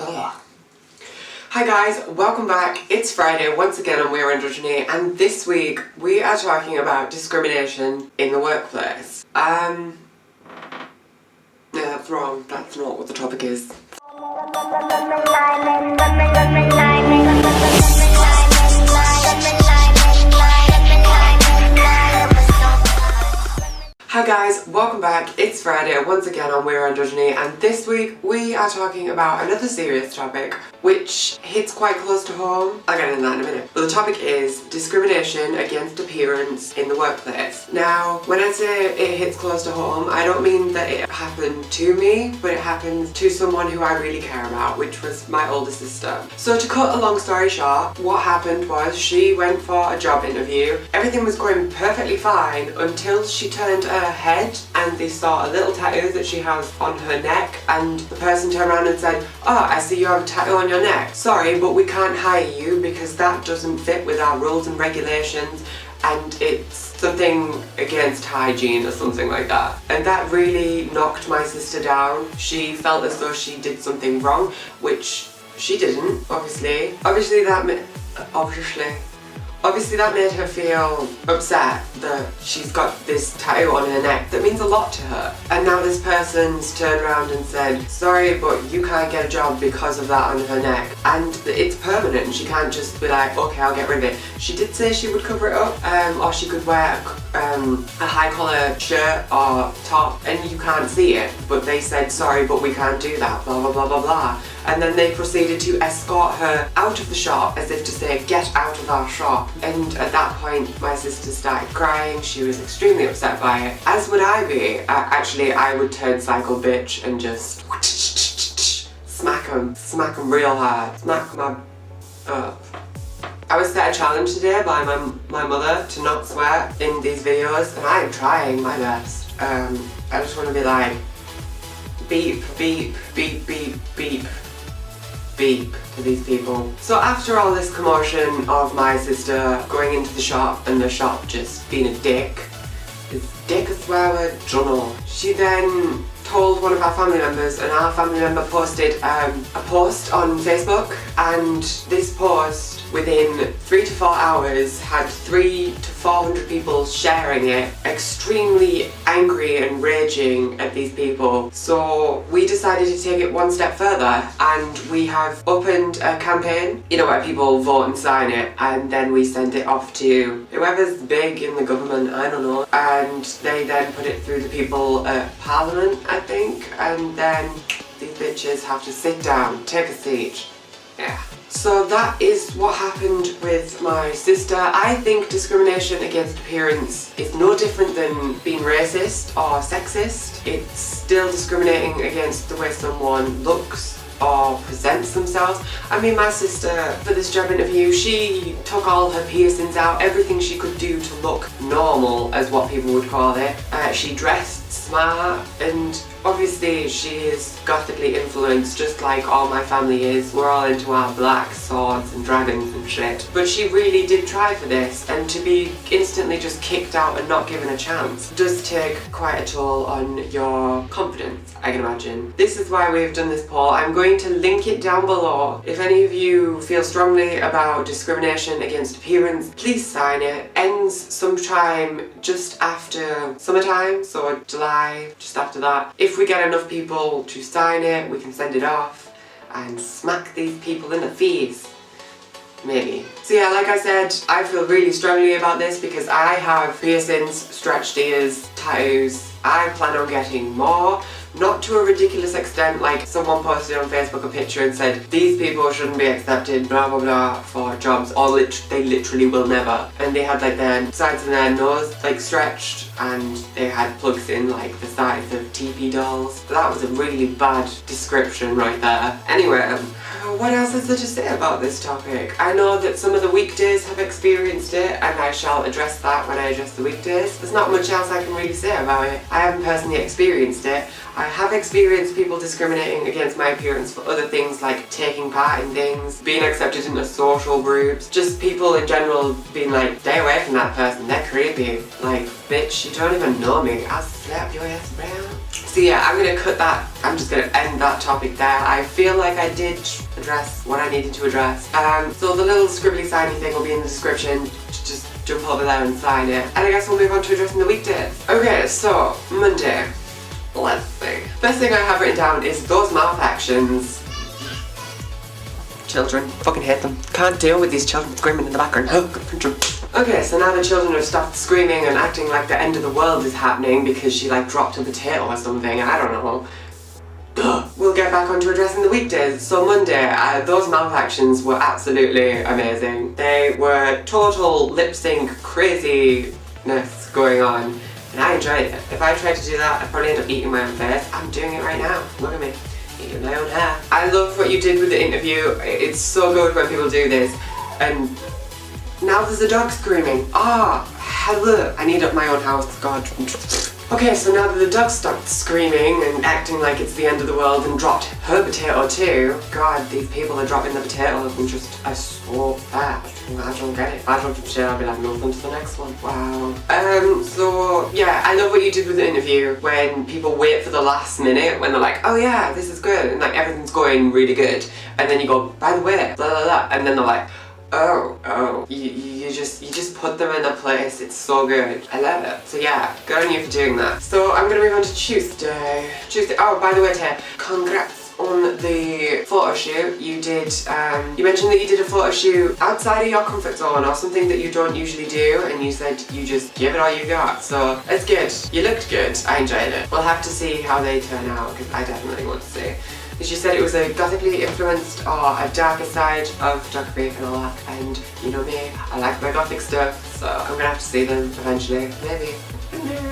Ugh. Hi guys, welcome back. It's Friday once again on WeAreAndrogyny, and this week we are talking about discrimination in the workplace. No, that's wrong. That's not what the topic is. Hi guys, welcome back. It's Friday once again on WeAreAndrogyny, and this week we are talking about another serious topic which hits quite close to home. I'll get into that in a minute. But the topic is discrimination against appearance in the workplace. Now, when I say it hits close to home, I don't mean that it happened to me, but it happened to someone who I really care about, which was my older sister. So to cut a long story short, what happened was she went for a job interview. Everything was going perfectly fine until she turned her head and they saw a little tattoo that she has on her neck, and the person turned around and said, "Oh, I see you have a tattoo on your neck. Sorry, but we can't hire you because that doesn't fit with our rules and regulations and it's something against hygiene," or something like that. And that really knocked my sister down. She felt as though she did something wrong, which she didn't, obviously. Obviously that made her feel upset that she's got this tattoo on her neck that means a lot to her. And now this person's turned around and said, "Sorry, but you can't get a job because of that on her neck." And it's permanent and she can't just be like, "Okay, I'll get rid of it." She did say she would cover it up, or she could wear a high collar shirt or top and you can't see it. But they said, "Sorry, but we can't do that, blah blah blah blah blah." And then they proceeded to escort her out of the shop as if to say, "Get out of our shop." And at that point my sister started crying. She was extremely upset by it, as would I be. Actually, I would turn psycho bitch and just smack them real hard, smack my up. I was set a challenge today by my mother to not swear in these videos, and I am trying my best. I just want to be like, beep, beep, beep, beep, beep, beep to these people. So after all this commotion of my sister going into the shop and the shop just being a dick, is dick a swear word? Dunno. She then told one of our family members, and our family member posted a post on Facebook, and this post within 3 to 4 hours had 300 to 400 people sharing it, extremely angry and raging at these people. So we decided to take it one step further, and we have opened a campaign, you know, where people vote and sign it, and then we send it off to whoever's big in the government, I don't know, and they then put it through the people at Parliament, I think, and then these bitches have to sit down, take a seat. Yeah. So that is what happened with my sister. I think discrimination against appearance is no different than being racist or sexist. It's still discriminating against the way someone looks or presents themselves. I mean, my sister, for this job interview, she took all her piercings out, everything she could do to look normal, as what people would call it. She dressed smart, and obviously she is gothically influenced, just like all my family is. We're all into our black swords and dragons and shit. But she really did try for this, and to be instantly just kicked out and not given a chance does take quite a toll on your confidence, I can imagine. This is why we've done this poll. I'm going to link it down below. If any of you feel strongly about discrimination against appearance, please sign it. Ends sometime just after summertime, so July, just after that. If we get enough people to sign it, we can send it off and smack these people in the face. Maybe. So yeah, like I said, I feel really strongly about this because I have piercings, stretched ears, tattoos. I plan on getting more. Not to a ridiculous extent, like someone posted on Facebook a picture and said, "These people shouldn't be accepted, blah blah blah, for jobs," or they literally will never. And they had like their sides of their nose like stretched, and they had plugs in like the size of TP dolls. That was a really bad description right there. Anyway, what else is there to say about this topic? I know that some of the weekdays have experienced it, and I shall address that when I address the weekdays. There's not much else I can really say about it. I haven't personally experienced it. I have experienced people discriminating against my appearance for other things, like taking part in things, being accepted into social groups, just people in general being like, "Stay away from that person, they're creepy." Like, bitch, you don't even know me, I'll slap your ass around. So yeah, I'm gonna cut that. I'm just gonna end that topic there. I feel like I did address what I needed to address. So the little scribbly signy thing will be in the description. Just jump over there and sign it. And I guess we'll move on to addressing the weekdays. Okay, so Monday. Let's see. First thing I have written down is those mouth actions. Children. Fucking hate them. Can't deal with these children screaming in the background. Okay, so now the children have stopped screaming and acting like the end of the world is happening because she like dropped a potato or something. I don't know. We'll get back onto addressing the weekdays. So Monday, those mouth actions were absolutely amazing. They were total lip sync craziness going on, and I enjoyed it. If I tried to do that, I'd probably end up eating my own face. I'm doing it right now. Look at me. Eating my own hair. I love what you did with the interview. It's so good when people do this. And now there's a dog screaming. Hello. I need up my own house. God. Okay, so now that the dog stopped screaming and acting like it's the end of the world and dropped her potato too, God, these people are dropping the potatoes and just are so fast. I don't get it. If I dropped a potato, I'd be like, move on to the next one. Wow. So yeah, I love what you did with the interview when people wait for the last minute when they're like, oh yeah, this is good, and like everything's going really good, and then you go, by the way, blah blah blah, and then they're like, oh, you just put them in a place. It's so good. I love it. So yeah, good on you for doing that. So I'm gonna move on to Tuesday. Oh, by the way, Tay, congrats on the photo shoot. You did, you mentioned that you did a photo shoot outside of your comfort zone or something that you don't usually do, and you said you just give it all you got. So it's good. You looked good. I enjoyed it. We'll have to see how they turn out because I definitely want to see. She said it was a gothically influenced or a darker side of photography and all that, and you know me, I like my gothic stuff, so I'm gonna have to see them eventually, maybe.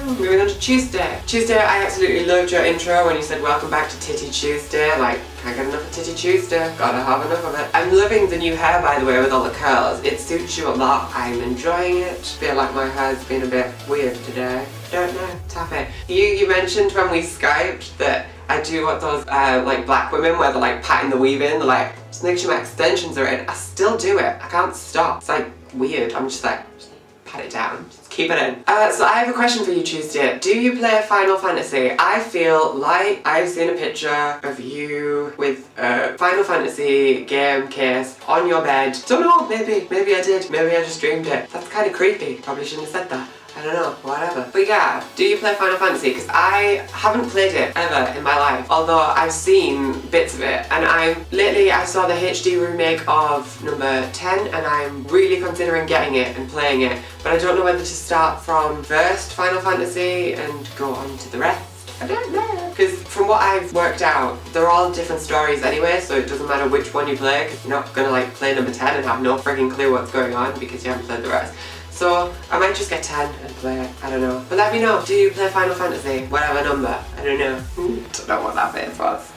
Moving on to Tuesday. Tuesday, I absolutely loved your intro when you said welcome back to Titty Tuesday. Like, can't get enough of Titty Tuesday, gotta have enough of it. I'm loving the new hair, by the way, with all the curls. It suits you a lot. I'm enjoying it. Feel like my hair's been a bit weird today. Don't know, tap it. You mentioned when we Skyped that I do what those like black women where they're like patting the weave in, they're like, just make sure my extensions are in. I still do it. I can't stop. It's like weird. I'm just like, just pat it down. Just keep it in. So I have a question for you, Tuesday. Do you play Final Fantasy? I feel like I've seen a picture of you with a Final Fantasy game case on your bed. Don't know, maybe I did. Maybe I just dreamed it. That's kind of creepy. Probably shouldn't have said that. I don't know, whatever. But yeah, do you play Final Fantasy? Because I haven't played it ever in my life, although I've seen bits of it. And lately I saw the HD remake of number 10 and I'm really considering getting it and playing it. But I don't know whether to start from first Final Fantasy and go on to the rest. I don't know. Because from what I've worked out, they're all different stories anyway, so it doesn't matter which one you play, because you're not gonna like play number 10 and have no freaking clue what's going on because you haven't played the rest. So I might just get 10 and play it, I don't know. But let me know, do you play Final Fantasy? Whatever number, I don't know. Don't know what that face was.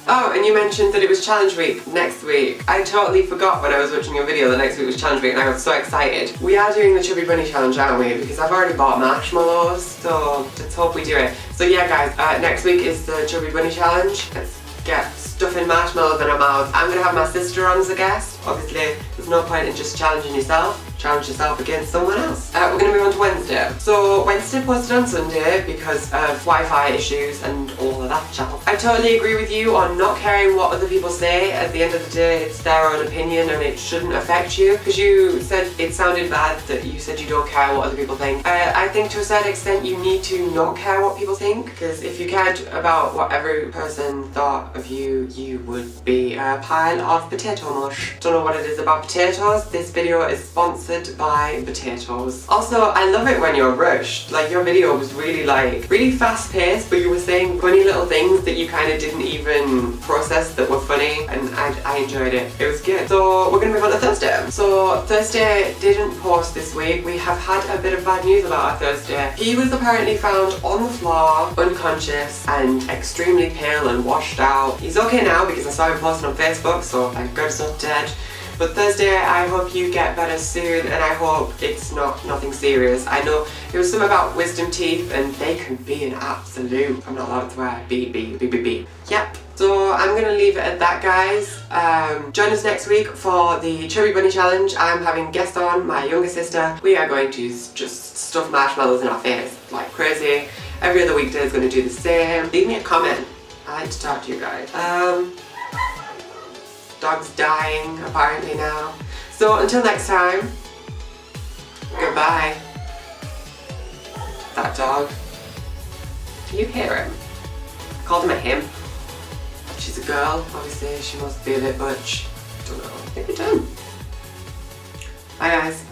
Oh, and you mentioned that it was challenge week next week. I totally forgot when I was watching your video that next week was challenge week and I got so excited. We are doing the Chubby Bunny challenge, aren't we? Because I've already bought marshmallows, so let's hope we do it. So yeah guys, next week is the Chubby Bunny challenge. Let's get stuffing marshmallows in our mouths. I'm gonna have my sister on as a guest. Obviously, there's no point in just challenging yourself. Challenge yourself against someone else. We're going to move on to Wednesday. So Wednesday posted on Sunday because of Wi-Fi issues and all of that jazz. I totally agree with you on not caring what other people say. At the end of the day, it's their own opinion and it shouldn't affect you. Because you said it sounded bad that you said you don't care what other people think. I think to a certain extent you need to not care what people think, because if you cared about what every person thought of you, you would be a pile of potato mush. Don't know what it is about potatoes. This video is sponsored by potatoes. Also, I love it when you're rushed. Like your video was really fast paced, but you were saying funny little things that you kind of didn't even process that were funny, and I enjoyed it. It was good. So we're gonna move on to Thursday. So Thursday didn't post this week. We have had a bit of bad news about our Thursday. He was apparently found on the floor, unconscious and extremely pale and washed out. He's okay now because I saw him posting on Facebook, so thank God he's not dead. But Thursday, I hope you get better soon, and I hope it's nothing serious. I know it was something about wisdom teeth, and they can be an absolute, I'm not allowed to swear, beep. Yep. So I'm gonna leave it at that, guys. Join us next week for the Chubby Bunny challenge. I'm having guest on, my younger sister. We are going to just stuff marshmallows in our face like crazy. Every other weekday is going to do the same. Leave me a comment. I like to talk to you guys. Dog's dying apparently now. So until next time, goodbye. That dog. Can you hear him? I called him a him. She's a girl, obviously she must be a bit much. Don't know. I think we're done. Bye guys.